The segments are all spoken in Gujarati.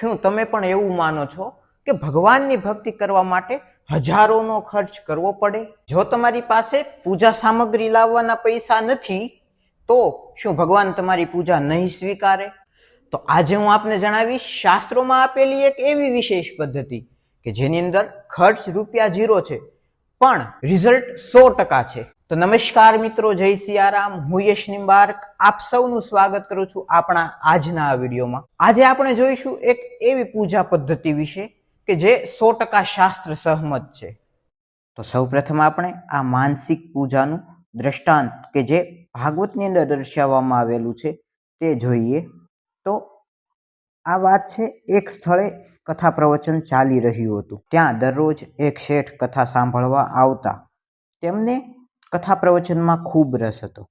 શું તમે પણ એવું માનો છો કે ભગવાનની ભક્તિ કરવા માટે હજારોનો ખર્ચ કરવો પડે? જો તમારી પાસે પૂજા સામગ્રી લાવવાના પૈસા નથી તો શું ભગવાન તમારી પૂજા નહીં સ્વીકારે? તો આજે હું આપને જણાવીશ શાસ્ત્રોમાં આપેલી એક એવી વિશેષ પદ્ધતિ કે જેની અંદર ખર્ચ ₹0 છે પણ રિઝલ્ટ 100% છે. તો નમસ્કાર મિત્રો, જય સિયારામ. હું યશ નિંબાર્ક આપ સૌનું સ્વાગત કરું છું આપણા આજના આ વિડીયોમાં. આજે આપણે જોઈશું એક એવી પૂજા પદ્ધતિ વિશે કે જે 100% શાસ્ત્ર સહમત છે. તો સૌપ્રથમ આપણે આ માનસિક પૂજાનું દ્રષ્ટાંત કે જે ભાગવતની અંદર દર્શાવવામાં આવેલું છે તે જોઈએ. તો આ વાત છે, એક સ્થળે કથા પ્રવચન ચાલી રહ્યું હતું. ત્યાં દરરોજ એક શેઠ કથા સાંભળવા આવતા. તેમને કથા પ્રવચનમાં ખૂબ રસ હતો.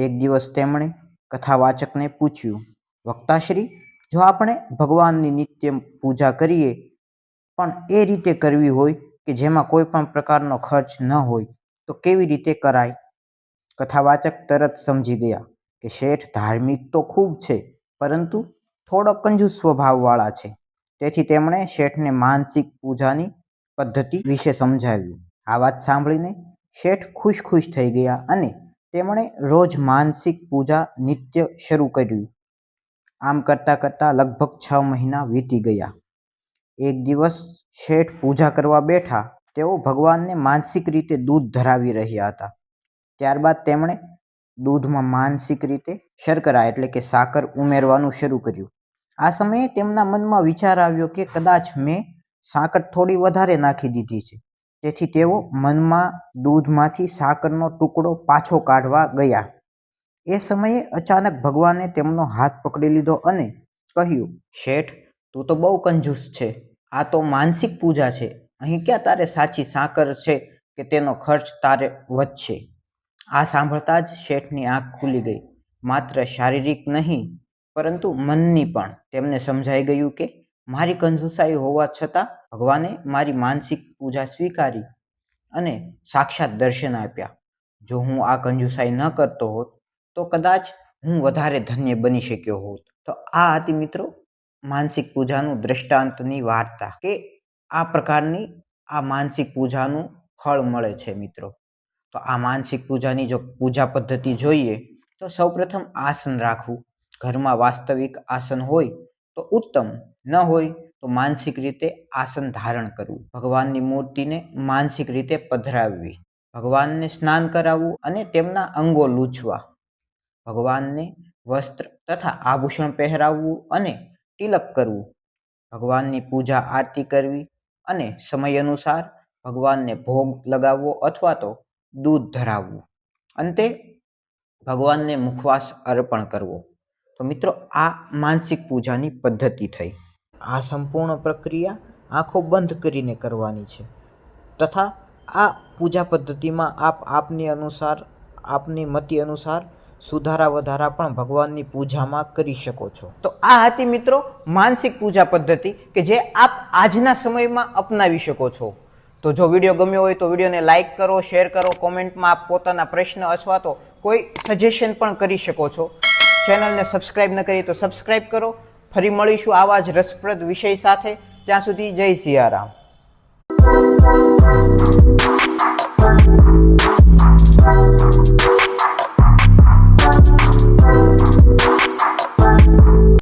એક દિવસ તેમણે કથાવાચકને પૂછ્યું, વક્તાશ્રી, જો આપણે ભગવાનની નિત્ય પૂજા કરીએ પણ એ રીતે કરવી હોય કે જેમાં કોઈ પણ પ્રકારનો ખર્ચ ન હોય તો કેવી રીતે કરાય? કથાવાચક તરત સમજી ગયા કે શેઠ ધાર્મિક તો ખૂબ છે પરંતુ થોડો કંજૂસ સ્વભાવવાળા છે. તેથી તેમણે શેઠને માનસિક પૂજાની પદ્ધતિ વિશે સમજાવ્યું. આ વાત સાંભળીને શેઠ ખુશ થઈ ગયા અને તેમણે રોજ માનસિક પૂજા નિત્ય શરૂ કર્યું. આમ કરતાં કરતાં લગભગ 6 મહિના વીતી ગયા. એક દિવસ શેઠ પૂજા કરવા બેઠા. તેઓ ભગવાનને માનસિક રીતે દૂધ ધરાવી રહ્યા હતા. ત્યારબાદ તેમણે દૂધમાં માનસિક રીતે શર્કરા એટલે કે સાકર ઉમેરવાનું શરૂ કર્યું. આ સમયે તેમના મનમાં વિચાર આવ્યો કે કદાચ મેં સાકર થોડી વધારે નાખી દીધી છે. તેથી તેઓ મનમાં દૂધમાંથી સાકરનો ટુકડો પાછો કાઢવા ગયા. એ સમયે અચાનક ભગવાને તેમનો હાથ પકડી લીધો અને કહ્યું, શેઠ, તું તો બહુ કંજૂસ છે. આ તો માનસિક પૂજા છે. અહીં ક્યાં તારે સાચી સાકર છે કે તેનો ખર્ચ તારે વધશે? આ સાંભળતા જ શેઠની આંખ ખુલી ગઈ. માત્ર શારીરિક નહીં પરંતુ મનની પણ. તેમને સમજાઈ ગયું કે મારી કંજૂસાઈ હોવા છતાં ભગવાને મારી માનસિક પૂજા સ્વીકારી અને સાક્ષાત દર્શન આપ્યા. જો હું આ કંજૂસાઈ ન કરતો હોત તો કદાચ હું વધારે ધન્ય બની શક્યો હોત. તો આ હતી મિત્રો માનસિક પૂજાનું દ્રષ્ટાંતની વાર્તા કે આ પ્રકારની આ માનસિક પૂજાનું ફળ મળે છે મિત્રો. તો આ માનસિક પૂજાની જો પૂજા પદ્ધતિ જોઈએ તો સૌપ્રથમ આસન રાખવું. ઘરમાં વાસ્તવિક આસન હોય તો ઉત્તમ, ન હોય તો માનસિક રીતે આસન ધારણ કરવું. ભગવાનની મૂર્તિને માનસિક રીતે પધરાવવી. ભગવાનને સ્નાન કરાવવું અને તેમના અંગો લૂછવા. ભગવાનને વસ્ત્ર તથા આભૂષણ પહેરાવવું અને તિલક કરવું. ભગવાનની પૂજા આરતી કરવી અને સમય અનુસાર ભગવાનને ભોગ લગાવવો અથવા તો દૂધ ધરાવવું. અંતે ભગવાનને મુખવાસ અર્પણ કરવો. તો મિત્રો આ માનસિક પૂજાની પદ્ધતિ થઈ. આ સંપૂર્ણ પ્રક્રિયા આંખો બંધ કરીને કરવાની છે તથા આ પૂજા પદ્ધતિમાં આપની અનુસાર, આપની મતિ અનુસાર સુધારા વધારા પણ ભગવાનની પૂજામાં કરી શકો છો. તો આ હતી મિત્રો માનસિક પૂજા પદ્ધતિ કે જે આપ આજના સમયમાં અપનાવી શકો છો. તો જો વિડીયો ગમ્યો હોય તો વિડીયોને લાઇક કરો, શેર કરો, કોમેન્ટમાં આપ પોતાના પ્રશ્ન અથવા તો કોઈ સજેશન પણ કરી શકો છો. ચેનલને સબસ્ક્રાઇબ ન કરી તો સબસ્ક્રાઇબ કરો. ફરી મળીશું આવા જ રસપ્રદ વિષય સાથે. ત્યાં સુધી જય સિયારામ.